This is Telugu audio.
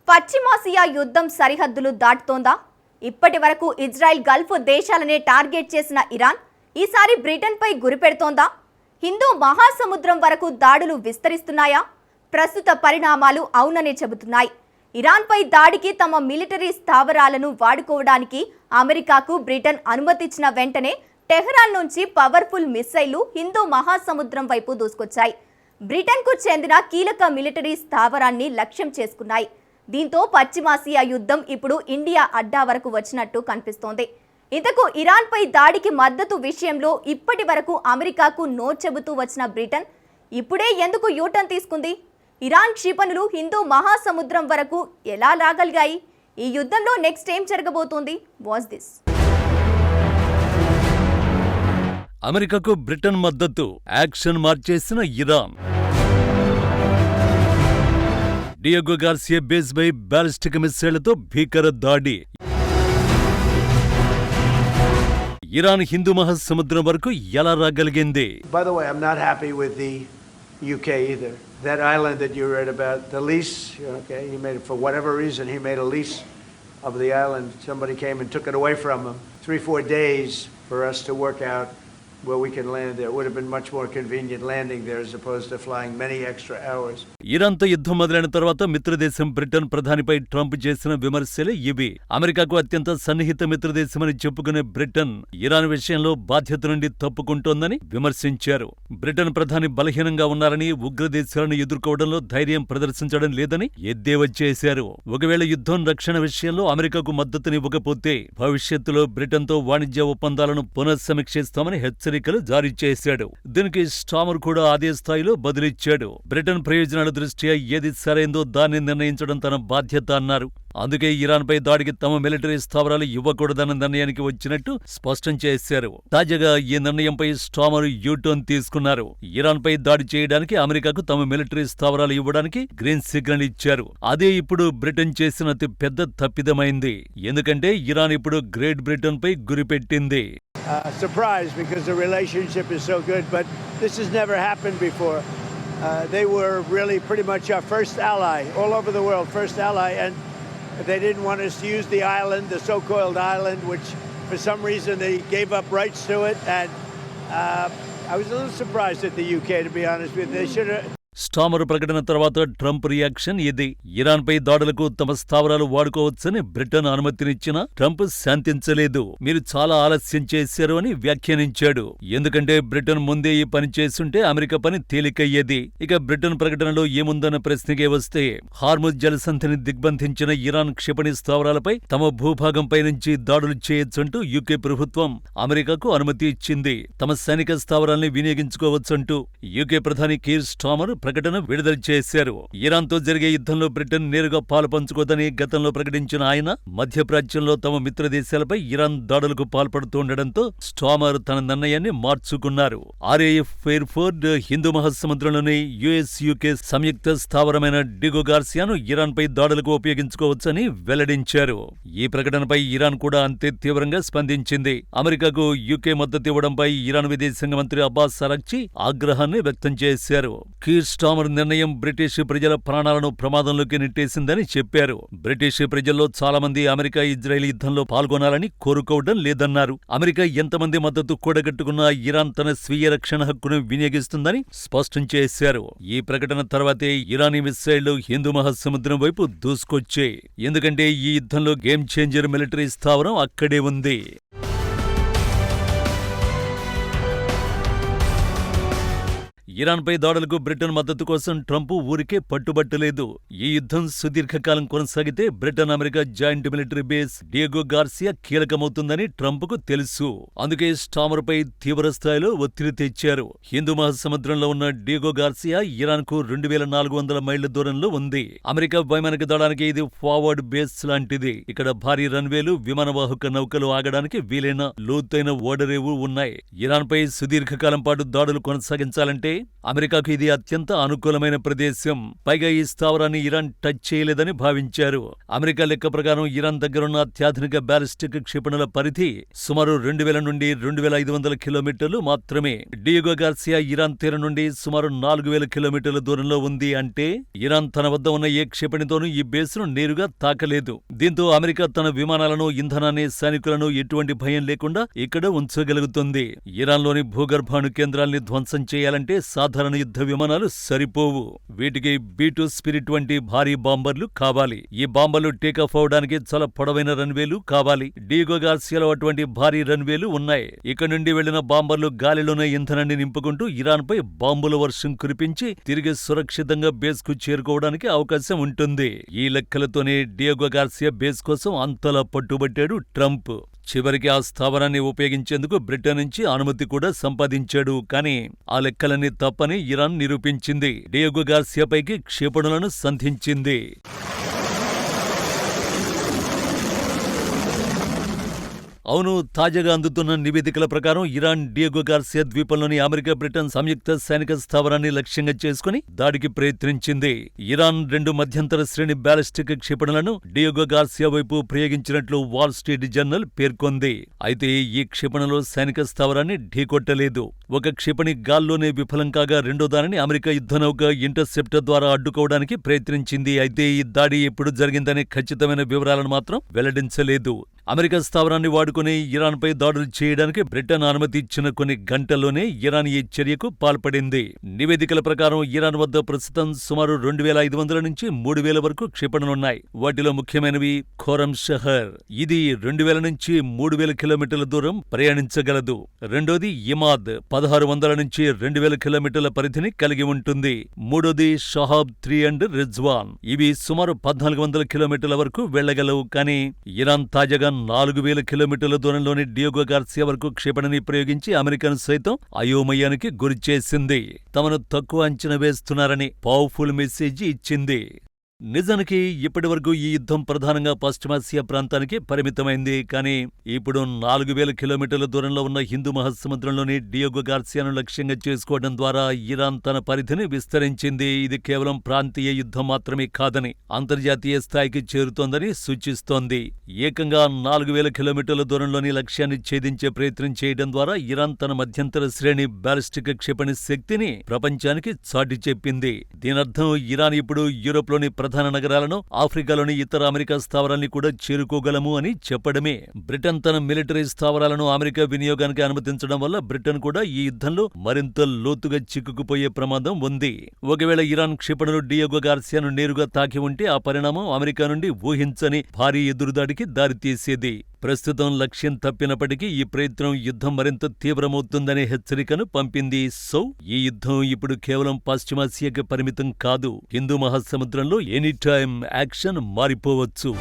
పశ్చిమాసియా యుద్ధం సరిహద్దులు దాటుతోందా? ఇప్పటి వరకు ఇజ్రాయెల్ గల్ఫ్ దేశాలనే టార్గెట్ చేసిన ఇరాన్ ఈసారి బ్రిటన్పై గురిపెడుతోందా? హిందూ మహాసముద్రం వరకు దాడులు విస్తరిస్తున్నాయా? ప్రస్తుత పరిణామాలు అవుననే చెబుతున్నాయి. ఇరాన్పై దాడికి తమ మిలిటరీ స్థావరాలను వాడుకోవడానికి అమెరికాకు బ్రిటన్ అనుమతిచ్చిన వెంటనే టెహ్రాన్ నుంచి పవర్ఫుల్ మిస్సైళ్లు హిందూ మహాసముద్రం వైపు దూసుకొచ్చాయి. బ్రిటన్కు చెందిన కీలక మిలిటరీ స్థావరాన్ని లక్ష్యం చేసుకున్నాయి. దీంతో పశ్చిమాసియా యుద్ధం ఇప్పుడు ఇండియా అడ్డా వరకు వచ్చినట్టు కనిపిస్తోంది. ఇంతకు ఇరాన్పై దాడికి మద్దతు విషయంలో ఇప్పటి వరకు అమెరికాకు నో చెబుతూ వచ్చిన బ్రిటన్ ఇప్పుడే ఎందుకు యూటర్న్ తీసుకుంది? ఇరాన్ క్షిపణులు హిందూ మహాసముద్రం వరకు ఎలా లాగలిగాయి? ఈ యుద్ధంలో నెక్స్ట్ ఏం జరగబోతోంది? Watch this. అమెరికాకు బ్రిటన్ మద్దతు, యాక్షన్ మార్చేసిన ఇరాన్. డియోగో గార్సియా బేస్ పై బాలిస్టిక్ మిస్సైళ్లతో భీకర దాడి. ఇరాన్ హిందూ మహాసముద్రం వరకు ఎలా రాగలిగింది? By the way, I'm not happy with the UK either. That island that you read about, the lease, okay, he made it for whatever reason, he made a lease of the island. Somebody came and took it away from him. 3-4 days for us to work out where we can land there. It would have been much more convenient landing there as opposed to flying many extra hours. ఇరాన్తో యుద్ధం మొదలైన తర్వాత మిత్రదేశం బ్రిటన్ ప్రధానిపై ట్రంప్ చేసిన విమర్శలే ఇవి. అమెరికాకు అత్యంత సన్నిహిత మిత్రదేశమని చెప్పుకునే బ్రిటన్ ఇరాన్ విషయంలో బాధ్యత నుండి తప్పుకుంటోందని విమర్శించారు. బ్రిటన్ ప్రధాని బలహీనంగా ఉన్నారని, ఉగ్రదేశాలను ఎదుర్కోవడంలో ధైర్యం ప్రదర్శించడం లేదని ఎద్దేవా చేశారు. ఒకవేళ యుద్ధం, రక్షణ విషయంలో అమెరికాకు మద్దతునివ్వకపోతే భవిష్యత్తులో బ్రిటన్తో వాణిజ్య ఒప్పందాలను పునఃసమీక్షిస్తామని హెచ్చరికలు జారీ చేశాడు. దీనికి స్టామర్ కూడా అదే స్థాయిలో బదులిచ్చాడు. బ్రిటన్ ప్రయోజనాల దృష్ట్యా ఏది సరైందో దాన్ని నిర్ణయించడం తన బాధ్యత అన్నారు. అందుకే ఇరాన్పై దాడికి తమ మిలిటరీ స్థావరాలు ఇవ్వకూడదన్న నిర్ణయానికి వచ్చినట్టు స్పష్టం చేశారు. తాజాగా ఈ నిర్ణయంపై స్టామర్ యూటర్న్ తీసుకున్నారు. ఇరాన్పై దాడి చేయడానికి అమెరికాకు తమ మిలిటరీ స్థావరాలు ఇవ్వడానికి గ్రీన్ సిగ్నల్ ఇచ్చారు. అదే ఇప్పుడు బ్రిటన్ చేసిన అతి పెద్ద తప్పిదమైంది. ఎందుకంటే ఇరాన్ ఇప్పుడు గ్రేట్ బ్రిటన్ పై గురిపెట్టింది. Surprised because the relationship is so good, but this has never happened before. They were really pretty much our first ally all over the world, first ally, and they didn't want us to use the island, the so-called island, which for some reason they gave up rights to it, and I was a little surprised at the UK, to be honest with you. They should have. Stammer ప్రకటన తర్వాత ట్రంప్ రియాక్షన్ ఇది. ఇరాన్పై దాడులకు తమ స్థావరాలు వాడుకోవచ్చని బ్రిటన్ అనుమతినిచ్చినా ట్రంప్ శాంతించలేదు. మీరు చాలా ఆలస్యం చేశారు అని వ్యాఖ్యానించాడు. ఎందుకంటే బ్రిటన్ ముందే ఈ పని చేసుంటే అమెరికా పని తేలికయ్యేది. ఇక బ్రిటన్ ప్రకటనలో ఏముందన్న ప్రశ్నకే వస్తే, హార్ముజ్ జలసంధిని దిగ్బంధించిన ఇరాన్ క్షిపణి స్థావరాలపై తమ భూభాగంపై నుంచి దాడులు చేయొచ్చంటూ యూకే ప్రభుత్వం అమెరికాకు అనుమతి ఇచ్చింది. తమ సైనిక స్థావరాల్ని వినియోగించుకోవచ్చంటూ యూకే ప్రధాని కీర్ స్టామర్ ప్రకటన విడుదల చేశారు. ఇరాన్తో జరిగే యుద్ధంలో బ్రిటన్ నేరుగా పాలు పంచుకోదని గతంలో ప్రకటించిన ఆయన, మధ్యప్రాచ్యంలో తమ మిత్ర దేశాలపై ఇరాన్ దాడులకు పాల్పడుతుండటంతో స్టామర్ తన నిర్ణయాన్ని మార్చుకున్నారు. ఆర్ఏఎఫ్ ఫెయిర్ఫోర్డ్ హిందూ మహాసముద్రంలోని యుఎస్ యూకే సంయుక్త స్థావరమైన డిగో గార్సియాను ఇరాన్పై దాడులకు ఉపయోగించుకోవచ్చని వెల్లడించారు. ఈ ప్రకటనపై ఇరాన్ కూడా అంతే తీవ్రంగా స్పందించింది. అమెరికాకు యూకే మద్దతు ఇవ్వడంపై ఇరాన్ విదేశాంగ మంత్రి అబ్బాస్ అరాగ్చి ఆగ్రహాన్ని వ్యక్తం చేశారు. కీర్ స్టామర్ నిర్ణయం బ్రిటిష్ ప్రజల ప్రాణాలను ప్రమాదంలోకి నెట్టేసిందని చెప్పారు. బ్రిటిష్ ప్రజల్లో చాలా మంది అమెరికా ఇజ్రాయెల్ యుద్ధంలో పాల్గొనాలని కోరుకోవడం లేదన్నారు. అమెరికా ఎంతమంది మద్దతు కూడగట్టుకున్నా ఇరాన్ తన స్వీయ రక్షణ హక్కును వినియోగిస్తుందని స్పష్టం చేశారు. ఈ ప్రకటన తర్వాతే ఇరానీ మిస్సైళ్లు హిందూ మహాసముద్రం వైపు దూసుకొచ్చాయి. ఎందుకంటే ఈ యుద్ధంలో గేమ్ చేంజర్ మిలిటరీ స్థావరం అక్కడే ఉంది. ఇరాన్పై దాడులకు బ్రిటన్ మద్దతు కోసం ట్రంప్ ఊరికే పట్టుబట్టలేదు. ఈ యుద్ధం సుదీర్ఘకాలం కొనసాగితే Britain America joint military base Diego Garcia కీలకమవుతుందని ట్రంప్కు తెలుసు. అందుకే స్టామర్పై తీవ్ర స్థాయిలో ఒత్తిడి తెచ్చారు. హిందూ మహాసముద్రంలో ఉన్న డియోగో గార్సియా ఇరాన్కు 2400 మైళ్ల దూరంలో ఉంది. అమెరికా వైమానిక దళానికి ఇది ఫార్వర్డ్ బేస్ లాంటిది. ఇక్కడ భారీ రన్వేలు, విమానవాహక నౌకలు ఆగడానికి వీలైన లోతైన ఓడరేవు ఉన్నాయి. ఇరాన్పై సుదీర్ఘకాలం పాటు దాడులు కొనసాగించాలంటే అమెరికాకు ఇది అత్యంత అనుకూలమైన ప్రదేశం. పైగా ఈ స్థావరాన్ని ఇరాన్ టచ్ చేయలేదని భావించారు. అమెరికా లెక్క ప్రకారం ఇరాన్ దగ్గరున్న అత్యాధునిక బ్యాలిస్టిక్ క్షిపణుల పరిధి సుమారు 2000 నుండి 2500 కిలోమీటర్లు మాత్రమే. డియేగో గార్సియా ఇరాన్ తీరం నుండి సుమారు 4000 కిలోమీటర్ల దూరంలో ఉంది. అంటే ఇరాన్ తన వద్ద ఉన్న ఏ క్షిపణితోనూ ఈ బేస్ను నేరుగా తాకలేదు. దీంతో అమెరికా తన విమానాలను, ఇంధనాన్ని, సైనికులను ఎటువంటి భయం లేకుండా ఇక్కడ ఉంచగలుగుతుంది. ఇరాన్లోని భూగర్భాణు కేంద్రాల్ని ధ్వంసం చేయాలంటే సాధారణ యుద్ధ విమానాలు సరిపోవు. వీటికి B-2 స్పిరిట్ వంటి భారీ బాంబర్లు కావాలి. ఈ బాంబర్లు టేకాఫ్ అవడానికి చాలా పొడవైన రన్వేలు కావాలి. డియేగో గార్సియాలో అటువంటి భారీ రన్వేలు ఉన్నాయి. ఇక్కడ నుండి వెళ్లిన బాంబర్లు గాలిలోనే ఇంధనాన్ని నింపుకుంటూ ఇరాన్పై బాంబుల వర్షం కురిపించి తిరిగి సురక్షితంగా బేస్ కు చేరుకోవడానికి అవకాశం ఉంటుంది. ఈ లెక్కలతోనే డియేగో గార్సియా బేస్ కోసం అంతలా పట్టుబట్టాడు ట్రంప్. చివరికి ఆ స్థావరాన్ని ఉపయోగించేందుకు బ్రిటన్ నుంచి అనుమతి కూడా సంపాదించాడు. కానీ ఆ లెక్కలన్నీ తప్పని ఇరాన్ నిరూపించింది. డియేగో గార్సియాపైకి క్షిపణులను సంధించింది. అవును, తాజాగా అందుతున్న నివేదికల ప్రకారం ఇరాన్ డియేగో గార్సియా ద్వీపంలోని అమెరికా, బ్రిటన్ సంయుక్త సైనిక స్థావరాన్ని లక్ష్యంగా చేసుకుని దాడికి ప్రయత్నించింది. ఇరాన్ 2 మధ్యంతర శ్రేణి బ్యాలిస్టిక్ క్షిపణులను డియేగో గార్సియా వైపు ప్రయోగించినట్లు వాల్ స్ట్రీట్ జర్నల్ పేర్కొంది. అయితే ఈ క్షిపణులు సైనిక స్థావరాన్ని ఢీకొట్టలేదు. ఒక క్షిపణి గాల్లోనే విఫలం కాగా రెండో దానిని అమెరికా యుద్ధనౌక ఇంటర్సెప్టర్ ద్వారా అడ్డుకోవడానికి ప్రయత్నించింది. అయితే ఈ దాడి ఎప్పుడు జరిగిందనే ఖచ్చితమైన వివరాలను మాత్రం వెల్లడించలేదు. అమెరికా స్థావరాన్ని వాడుకుని ఇరాన్పై దాడులు చేయడానికి బ్రిటన్ అనుమతి ఇచ్చిన కొన్ని గంటల్లోనే ఇరాన్ ఈ చర్యకు పాల్పడింది. నివేదికల ప్రకారం ఇరాన్ వద్ద ప్రస్తుతం సుమారు 2500 నుంచి 3000 వరకు క్షిపణులున్నాయి. వాటిలో ముఖ్యమైనవి ఖోరమ్ షహర్. ఇది 2000 నుంచి 3000 కిలోమీటర్ల దూరం ప్రయాణించగలదు. రెండోది ఇమాద్ 1600 నుంచి 2000 కిలోమీటర్ల పరిధిని కలిగి ఉంటుంది. మూడోది షహాబ్ 3 అండ్ రిజ్వాన్. ఇవి సుమారు 1400 కిలోమీటర్ల వరకు వెళ్లగలవు. కానీ ఇరాన్ తాజాగా 4000 కిలోమీటర్ల దూరంలోని డియేగో గార్సియా వరకు క్షిపణిని ప్రయోగించి అమెరికాను సైతం అయోమయానికి గురిచేసింది. తమను తక్కువ అంచనా వేస్తున్నారని పవర్ఫుల్ మెసేజ్ ఇచ్చింది. నిజానికి ఇప్పటివరకు ఈ యుద్ధం ప్రధానంగా పశ్చిమాసియా ప్రాంతానికి పరిమితమైంది. కానీ ఇప్పుడు 4000 కిలోమీటర్ల దూరంలో ఉన్న హిందూ మహాసముద్రంలోని డియేగో గార్సియాను లక్ష్యంగా చేసుకోవడం ద్వారా ఇరాన్ తన పరిధిని విస్తరించింది. ఇది కేవలం ప్రాంతీయ యుద్ధం మాత్రమే కాదని, అంతర్జాతీయ స్థాయికి చేరుతోందని సూచిస్తోంది. ఏకంగా 4000 కిలోమీటర్ల దూరంలోని లక్ష్యాన్ని ఛేదించే ప్రయత్నం చేయడం ద్వారా ఇరాన్ తన మధ్యంతర శ్రేణి బ్యాలిస్టిక్ క్షిపణి శక్తిని ప్రపంచానికి చాటి చెప్పింది. దీనర్థం ఇరాన్ ఇప్పుడు యూరోప్లోని ప్రధాన నగరాలను, ఆఫ్రికాలోని ఇతర అమెరికా స్థావరాల్ని కూడా చేరుకోగలము అని చెప్పడమే. బ్రిటన్ తన మిలిటరీ స్థావరాలను అమెరికా వినియోగానికి అనుమతించడం వల్ల బ్రిటన్ కూడా ఈ యుద్ధంలో మరింత లోతుగా చిక్కుకుపోయే ప్రమాదం ఉంది. ఒకవేళ ఇరాన్ క్షిపణులు డియేగో గార్సియాను నేరుగా తాకి ఉంటే ఆ పరిణామం అమెరికా నుండి ఊహించని భారీ ఎదురుదాడికి దారితీసేది. ప్రస్తుతం లక్ష్యం తప్పినప్పటికీ ఈ ప్రయత్నం యుద్ధం మరింత తీవ్రమవుతుందనే హెచ్చరికను పంపింది. సో ఈ యుద్ధం ఇప్పుడు కేవలం పశ్చిమాసియాకి పరిమితం కాదు. హిందూ మహాసముద్రంలో ఎనీ టైం యాక్షన్ మారిపోవచ్చు.